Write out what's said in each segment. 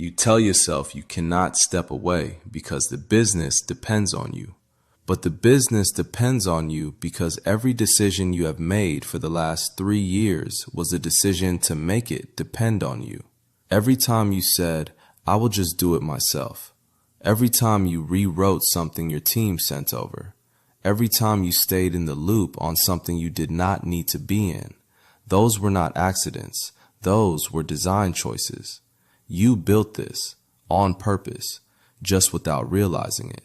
You tell yourself you cannot step away because the business depends on you. But the business depends on you because every decision you have made for the last 3 years was a decision to make it depend on you. Every time you said, I will just do it myself. Every time you rewrote something your team sent over. Every time you stayed in the loop on something you did not need to be in. Those were not accidents. Those were design choices. You built this on purpose, just without realizing it.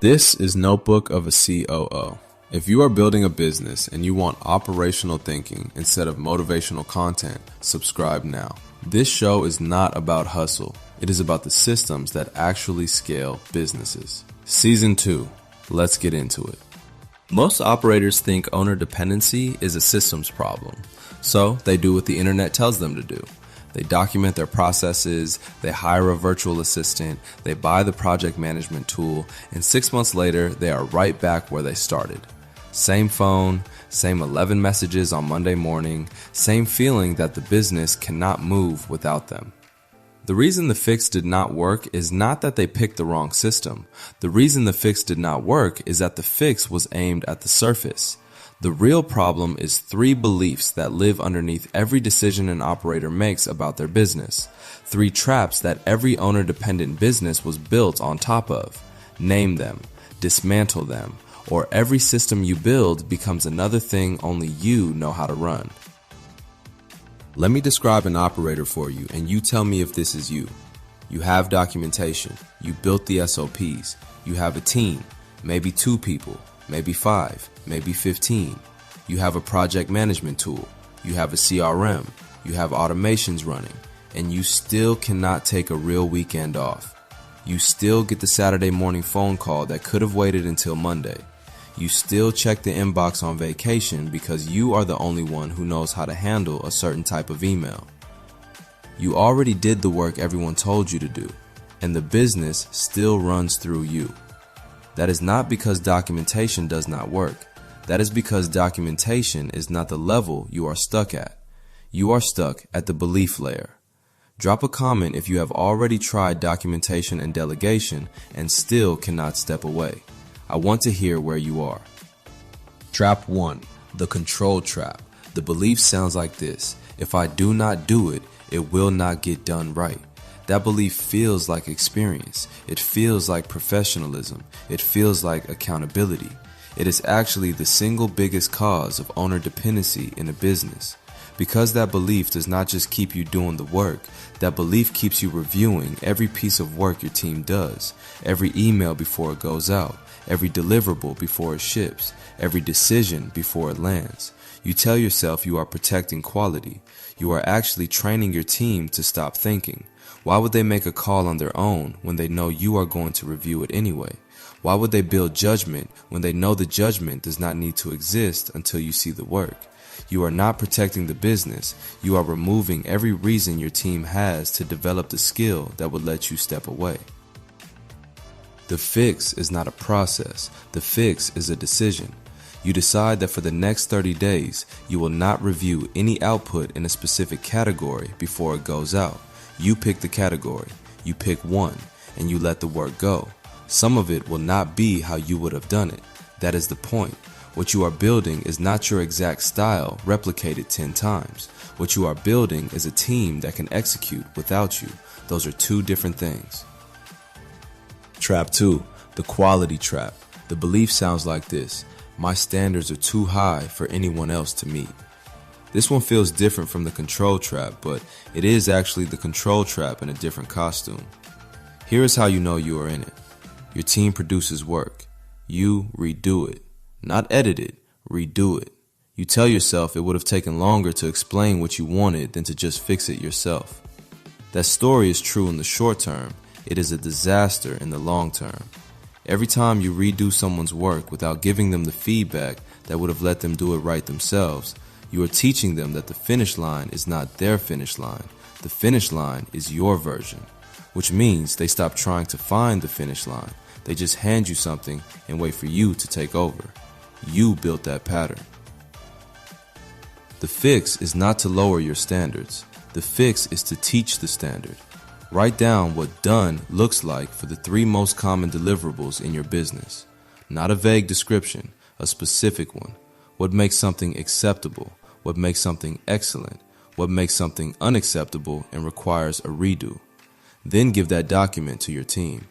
This is Notebook of a COO. If you are building a business and you want operational thinking instead of motivational content, subscribe now. This show is not about hustle. It is about the systems that actually scale businesses. Season 2. Let's get into it. Most operators think owner dependency is a systems problem, so they do what the internet tells them to do. They document their processes, they hire a virtual assistant, they buy the project management tool, and 6 months later, they are right back where they started. Same phone, same 11 messages on Monday morning, same feeling that the business cannot move without them. The reason the fix did not work is not that they picked the wrong system. The reason the fix did not work is that the fix was aimed at the surface. The real problem is 3 beliefs that live underneath every decision an operator makes about their business. 3 traps that every owner-dependent business was built on top of. Name them, dismantle them, or every system you build becomes another thing only you know how to run. Let me describe an operator for you, and you tell me if this is you. You have documentation. You built the SOPs. You have a team, maybe 2 people, maybe 5, maybe 15. You have a project management tool. You have a CRM. You have automations running, and you still cannot take a real weekend off. You still get the Saturday morning phone call that could have waited until Monday. You still check the inbox on vacation because you are the only one who knows how to handle a certain type of email. You already did the work everyone told you to do, and the business still runs through you. That is not because documentation does not work. That is because documentation is not the level you are stuck at. You are stuck at the belief layer. Drop a comment if you have already tried documentation and delegation and still cannot step away. I want to hear where you are. Trap 1. The control trap. The belief sounds like this. If I do not do it, it will not get done right. That belief feels like experience. It feels like professionalism. It feels like accountability. It is actually the single biggest cause of owner dependency in a business. Because that belief does not just keep you doing the work, that belief keeps you reviewing every piece of work your team does, every email before it goes out, every deliverable before it ships, every decision before it lands. You tell yourself you are protecting quality. You are actually training your team to stop thinking. Why would they make a call on their own when they know you are going to review it anyway? Why would they build judgment when they know the judgment does not need to exist until you see the work? You are not protecting the business. You are removing every reason your team has to develop the skill that would let you step away. The fix is not a process. The fix is a decision. You decide that for the next 30 days, you will not review any output in a specific category before it goes out. You pick the category. You pick one, and you let the work go. Some of it will not be how you would have done it. That is the point. What you are building is not your exact style replicated 10 times. What you are building is a team that can execute without you. Those are 2 different things. Trap 2. The quality trap. The belief sounds like this. My standards are too high for anyone else to meet. This one feels different from the control trap, but it is actually the control trap in a different costume. Here is how you know you are in it. Your team produces work. You redo it. Not edit it, redo it. You tell yourself it would have taken longer to explain what you wanted than to just fix it yourself. That story is true in the short term. It is a disaster in the long term. Every time you redo someone's work without giving them the feedback that would have let them do it right themselves, you are teaching them that the finish line is not their finish line. The finish line is your version, which means they stop trying to find the finish line. They just hand you something and wait for you to take over. You built that pattern. The fix is not to lower your standards. The fix is to teach the standard. Write down what done looks like for the 3 most common deliverables in your business. Not a vague description, a specific one. What makes something acceptable? What makes something excellent? What makes something unacceptable and requires a redo? Then give that document to your team.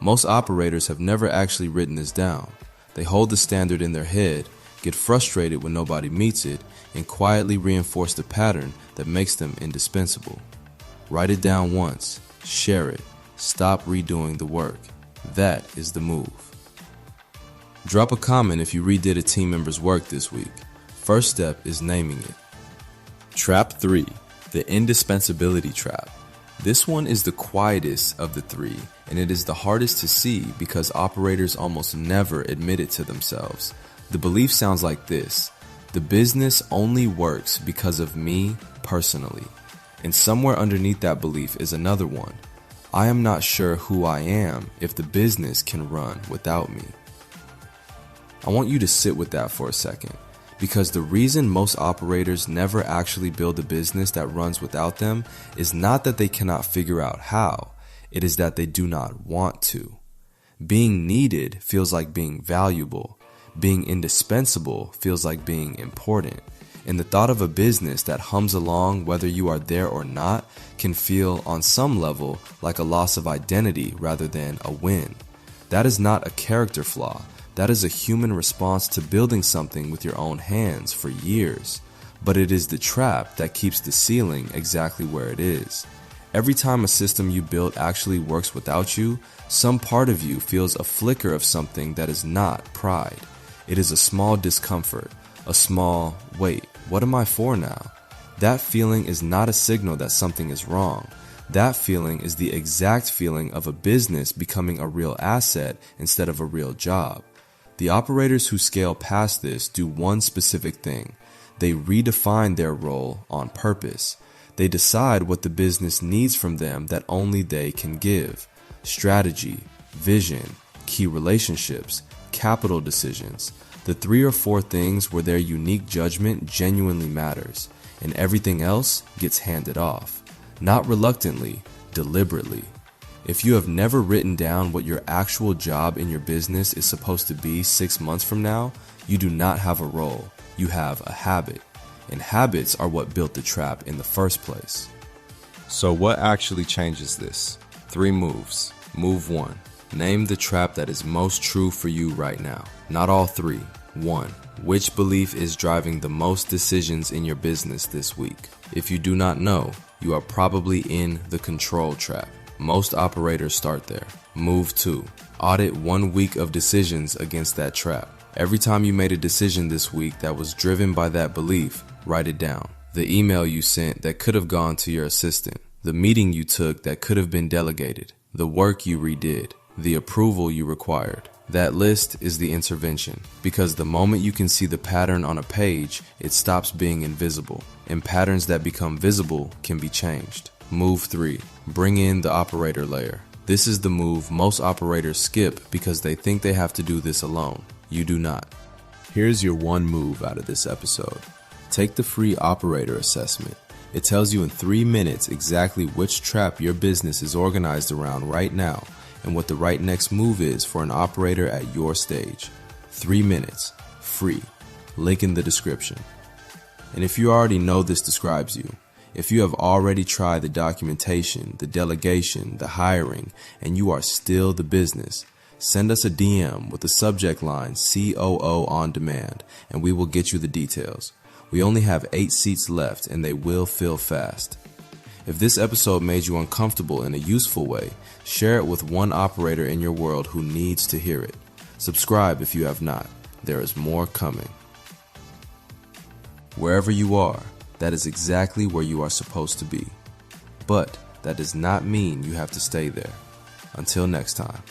Most operators have never actually written this down. They hold the standard in their head, get frustrated when nobody meets it, and quietly reinforce the pattern that makes them indispensable. Write it down once, share it, stop redoing the work. That is the move. Drop a comment if you redid a team member's work this week. First step is naming it. Trap 3, the indispensability trap. This one is the quietest of the 3, and it is the hardest to see because operators almost never admit it to themselves. The belief sounds like this: the business only works because of me personally. And somewhere underneath that belief is another one: I am not sure who I am if the business can run without me. I want you to sit with that for a second, because the reason most operators never actually build a business that runs without them is not that they cannot figure out how, it is that they do not want to. Being needed feels like being valuable. Being indispensable feels like being important. And the thought of a business that hums along whether you are there or not can feel, on some level, like a loss of identity rather than a win. That is not a character flaw. That is a human response to building something with your own hands for years. But it is the trap that keeps the ceiling exactly where it is. Every time a system you built actually works without you, some part of you feels a flicker of something that is not pride. It is a small discomfort. A small, wait, what am I for now? That feeling is not a signal that something is wrong. That feeling is the exact feeling of a business becoming a real asset instead of a real job. The operators who scale past this do one specific thing. They redefine their role on purpose. They decide what the business needs from them that only they can give. Strategy, vision, key relationships, capital decisions. The 3 or 4 things where their unique judgment genuinely matters, and everything else gets handed off. Not reluctantly, deliberately. If you have never written down what your actual job in your business is supposed to be 6 months from now, you do not have a role. You have a habit. And habits are what built the trap in the first place. So what actually changes this? 3 moves. Move 1. Name the trap that is most true for you right now. Not all 3. 1. Which belief is driving the most decisions in your business this week? If you do not know, you are probably in the control trap. Most operators start there. Move 2. Audit 1 week of decisions against that trap. Every time you made a decision this week that was driven by that belief, write it down. The email you sent that could have gone to your assistant. The meeting you took that could have been delegated. The work you redid. The approval you required. That list is the intervention, because the moment you can see the pattern on a page, it stops being invisible, and patterns that become visible can be changed. Move 3. Bring in the operator layer. This is the move most operators skip because they think they have to do this alone. You do not. Here's your one move out of this episode. Take the free operator assessment. It tells you in 3 minutes exactly which trap your business is organized around right now, and what the right next move is for an operator at your stage. 3 minutes, free. Link in the description. And if you already know this describes you, if you have already tried the documentation, the delegation, the hiring, and you are still the business, send us a DM with the subject line COO on demand, and we will get you the details. We only have 8 seats left, and they will fill fast. If this episode made you uncomfortable in a useful way, share it with one operator in your world who needs to hear it. Subscribe if you have not. There is more coming. Wherever you are, that is exactly where you are supposed to be. But that does not mean you have to stay there. Until next time.